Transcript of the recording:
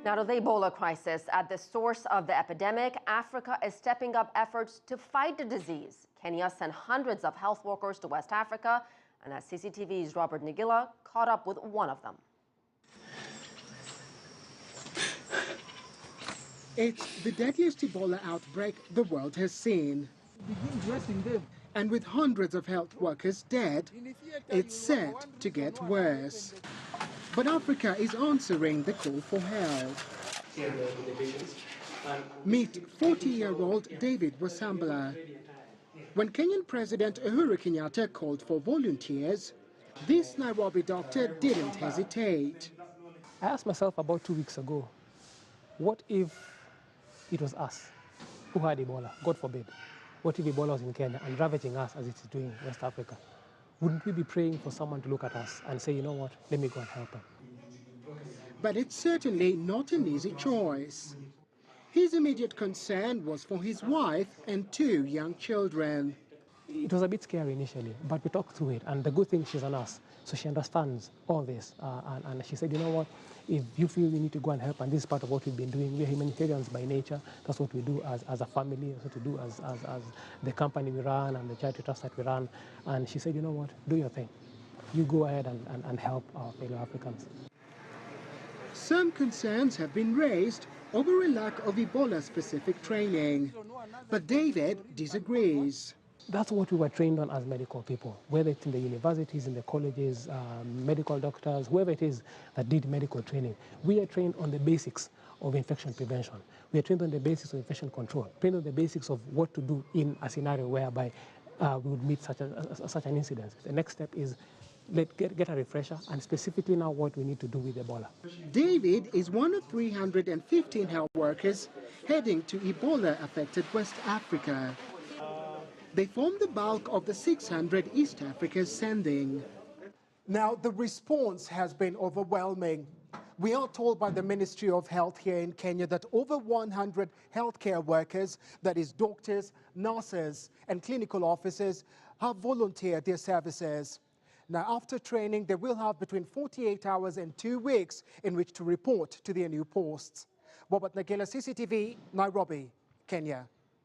Now to the Ebola crisis. At the source of the epidemic, Africa is stepping up efforts to fight the disease. Kenya sent hundreds of health workers to West Africa, and as CCTV's Robert Nagila caught up with one of them. It's the deadliest Ebola outbreak the world has seen. And with hundreds of health workers dead, it's set to get worse. But Africa is answering the call for help. Meet 40-year-old David Wasambala. When Kenyan President Uhuru Kenyatta called for volunteers, this Nairobi doctor didn't hesitate. I asked myself about 2 weeks ago, what if it was us who had Ebola, God forbid? What if Ebola was in Kenya and ravaging us as it's doing in West Africa? Wouldn't we be praying for someone to look at us and say, you know what, let me go and help them? But it's certainly not an easy choice. His immediate concern was for his wife and 2 young children. It was a bit scary initially, but we talked through it, and the good thing, she's a nurse, so she understands all this. And she said, you know what, if you feel you need to go and help, and this is part of what we've been doing, we're humanitarians by nature, that's what we do as a family, that's what we do as the company we run and the charity trust that we run. And she said, you know what, do your thing. You go ahead and help our fellow Africans. Some concerns have been raised over a lack of Ebola-specific training, but David disagrees. That's what we were trained on as medical people, whether it's in the universities, in the colleges, medical doctors, whoever it is that did medical training. We are trained on the basics of infection prevention. We are trained on the basics of infection control, trained on the basics of what to do in a scenario whereby we would meet such an incident. The next step is get a refresher, and specifically now what we need to do with Ebola. David is one of 315 health workers heading to Ebola-affected West Africa. They form the bulk of the 600 East Africa's sending. Now, the response has been overwhelming. We are told by the Ministry of Health here in Kenya that over 100 healthcare workers, that is doctors, nurses, and clinical officers, have volunteered their services. Now, after training, they will have between 48 hours and 2 weeks in which to report to their new posts. Robert Nagila, CCTV, Nairobi, Kenya.